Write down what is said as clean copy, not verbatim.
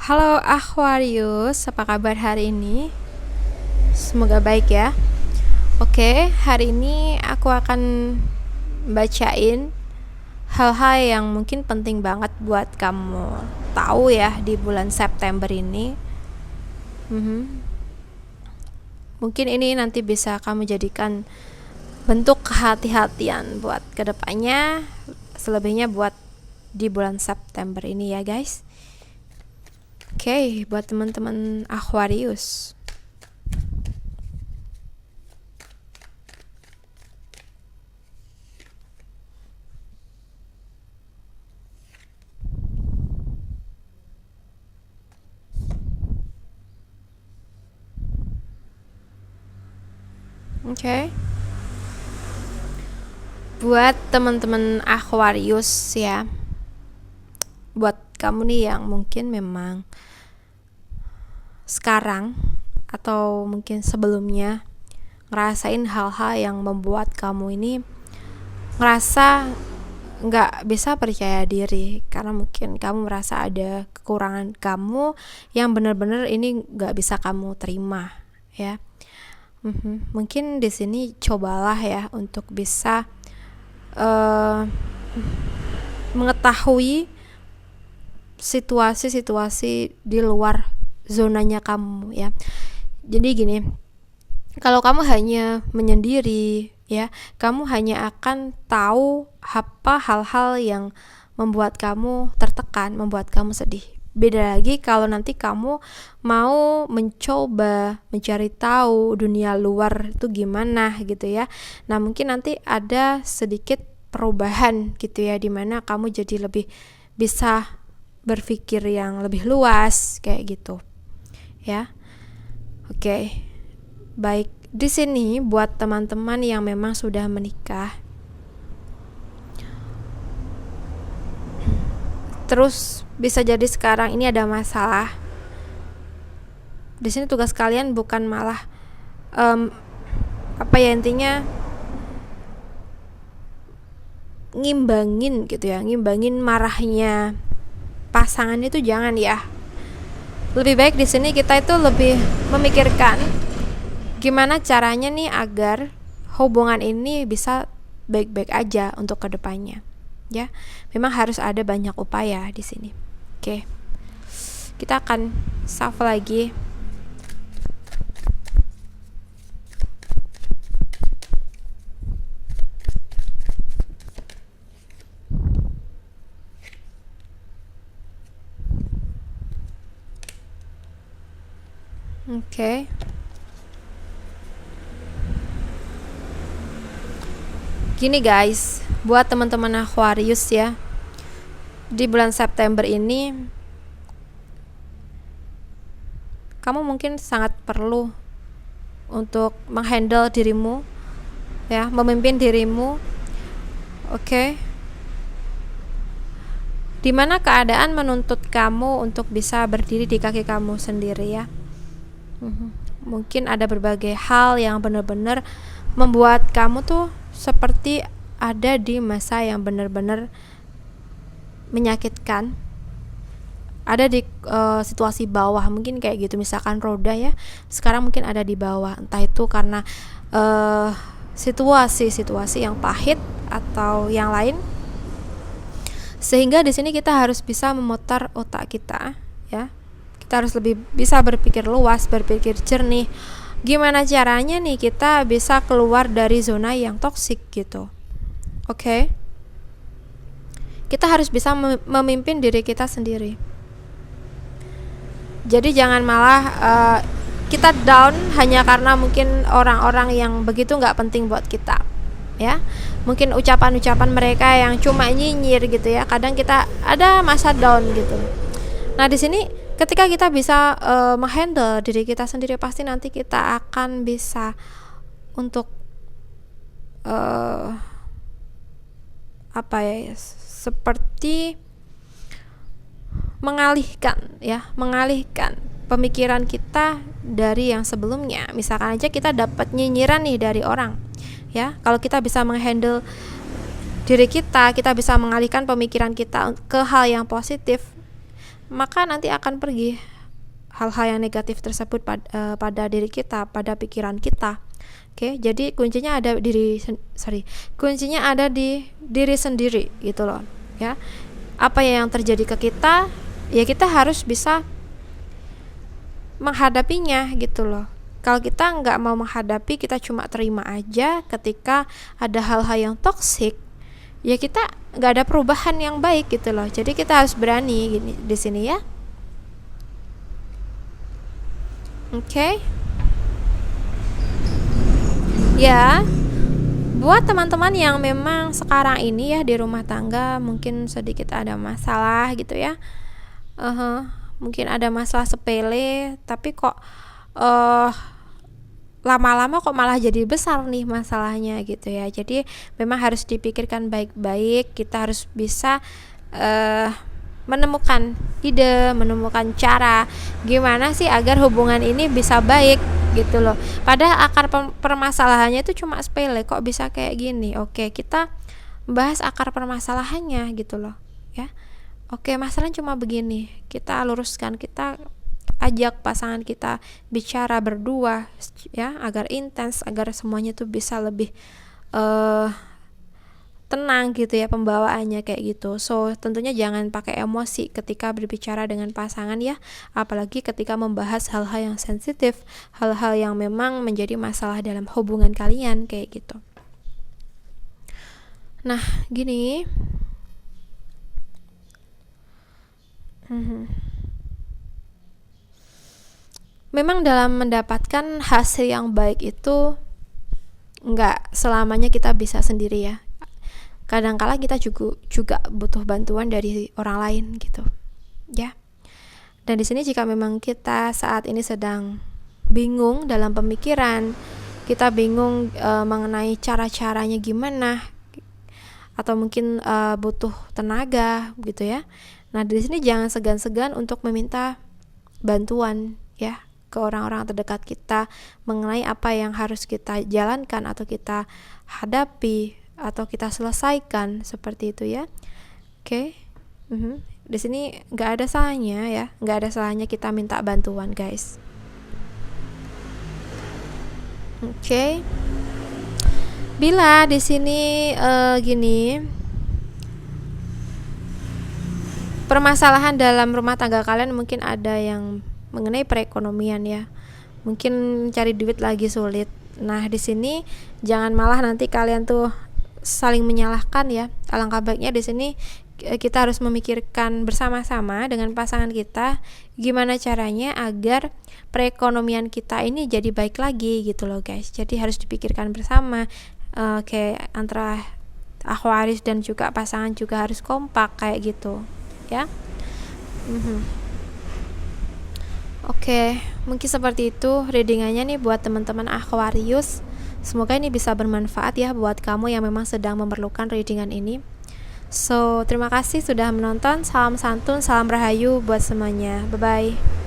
Halo Aquarius, apa kabar hari ini? Semoga baik ya. Oke, hari ini aku akan bacain hal-hal yang mungkin penting banget buat kamu tahu ya di bulan September ini. Mungkin ini nanti bisa kamu jadikan bentuk kehati-hatian buat kedepannya, selebihnya buat di bulan September ini ya guys. Oke, buat teman-teman Aquarius. Oke. Buat teman-teman Aquarius ya. Buat kamu nih yang mungkin memang sekarang atau mungkin sebelumnya ngerasain hal-hal yang membuat kamu ini ngerasa nggak bisa percaya diri karena mungkin kamu merasa ada kekurangan kamu yang benar-benar ini nggak bisa kamu terima ya. Mungkin di sini cobalah ya untuk bisa mengetahui situasi-situasi di luar zonanya kamu ya. Jadi gini, kalau kamu hanya menyendiri ya, kamu hanya akan tahu apa hal-hal yang membuat kamu tertekan, membuat kamu sedih. Beda lagi kalau nanti kamu mau mencoba mencari tahu dunia luar itu gimana gitu ya. Nah, mungkin nanti ada sedikit perubahan gitu ya, dimana kamu jadi lebih bisa berpikir yang lebih luas kayak gitu ya. Oke. Baik, di sini buat teman-teman yang memang sudah menikah, terus bisa jadi sekarang ini ada masalah. Di sini tugas kalian bukan malah intinya ngimbangin gitu ya, ngimbangin marahnya pasangan itu jangan ya. Lebih baik di sini kita itu lebih memikirkan gimana caranya nih agar hubungan ini bisa baik-baik aja untuk kedepannya ya. Memang harus ada banyak upaya di sini. Oke, kita akan shuffle lagi. Oke. Gini guys, buat teman-teman Aquarius ya, di bulan September ini kamu mungkin sangat perlu untuk menghandle dirimu ya, memimpin dirimu. Oke. Dimana keadaan menuntut kamu untuk bisa berdiri di kaki kamu sendiri ya. Mungkin ada berbagai hal yang benar-benar membuat kamu tuh seperti ada di masa yang benar-benar menyakitkan, ada di situasi bawah, mungkin kayak gitu. Misalkan roda ya, sekarang mungkin ada di bawah, entah itu karena situasi yang pahit atau yang lain, sehingga di sini kita harus bisa memutar otak kita ya. Kita harus lebih bisa berpikir luas, berpikir jernih. Gimana caranya nih kita bisa keluar dari zona yang toksik gitu. Oke. Kita harus bisa memimpin diri kita sendiri. Jadi jangan malah kita down hanya karena mungkin orang-orang yang begitu nggak penting buat kita ya. Mungkin ucapan-ucapan mereka yang cuma nyinyir gitu ya. Kadang kita ada masa down gitu. Nah, di sini ketika kita bisa menghandle diri kita sendiri, pasti nanti kita akan bisa untuk seperti mengalihkan pemikiran kita dari yang sebelumnya. Misalkan aja kita dapat nyinyiran nih dari orang ya, kalau kita bisa menghandle diri kita bisa mengalihkan pemikiran kita ke hal yang positif. maka nanti akan pergi hal-hal yang negatif tersebut pada diri kita, pada pikiran kita. Oke, jadi kuncinya ada kuncinya ada di diri sendiri gitu loh, ya. Apa yang terjadi ke kita, ya kita harus bisa menghadapinya gitu loh. Kalau kita nggak mau menghadapi, kita cuma terima aja ketika ada hal-hal yang toksik, ya kita nggak ada perubahan yang baik gitu loh. Jadi kita harus berani gini di sini ya. Oke. Ya, buat teman-teman yang memang sekarang ini ya di rumah tangga mungkin sedikit ada masalah gitu ya. Mungkin ada masalah sepele, tapi kok lama-lama kok malah jadi besar nih masalahnya gitu ya. Jadi memang harus dipikirkan baik-baik. Kita harus bisa menemukan ide, menemukan cara gimana sih agar hubungan ini bisa baik gitu loh. Padahal akar permasalahannya itu cuma sepele, kok bisa kayak gini. Oke, kita bahas akar permasalahannya gitu loh ya. Oke, masalahnya cuma begini, kita luruskan, kita ajak pasangan kita bicara berdua ya, agar intens, agar semuanya tuh bisa lebih tenang gitu ya pembawaannya kayak gitu. So tentunya jangan pakai emosi ketika berbicara dengan pasangan ya, apalagi ketika membahas hal-hal yang sensitif, hal-hal yang memang menjadi masalah dalam hubungan kalian kayak gitu. Nah gini, memang dalam mendapatkan hasil yang baik itu nggak selamanya kita bisa sendiri ya. Kadang-kala kita juga butuh bantuan dari orang lain gitu ya. Dan di sini jika memang kita saat ini sedang bingung dalam pemikiran, kita bingung mengenai cara-caranya gimana, atau mungkin butuh tenaga gitu ya. Nah di sini jangan segan-segan untuk meminta bantuan ya ke orang-orang terdekat kita mengenai apa yang harus kita jalankan atau kita hadapi atau kita selesaikan seperti itu ya. Oke. Di sini nggak ada salahnya ya, nggak ada salahnya kita minta bantuan guys. Oke. Bila di sini gini, permasalahan dalam rumah tangga kalian mungkin ada yang mengenai perekonomian ya, mungkin cari duit lagi sulit. Nah di sini jangan malah nanti kalian tuh saling menyalahkan ya. Alangkah baiknya di sini kita harus memikirkan bersama-sama dengan pasangan kita gimana caranya agar perekonomian kita ini jadi baik lagi gitu loh guys. Jadi harus dipikirkan bersama, kayak antara ahwaris dan juga pasangan juga harus kompak kayak gitu ya. Oke, mungkin seperti itu readingannya nih buat teman-teman Aquarius. Semoga ini bisa bermanfaat ya buat kamu yang memang sedang memerlukan readingan ini. So, terima kasih sudah menonton. Salam santun, salam rahayu buat semuanya. Bye-bye.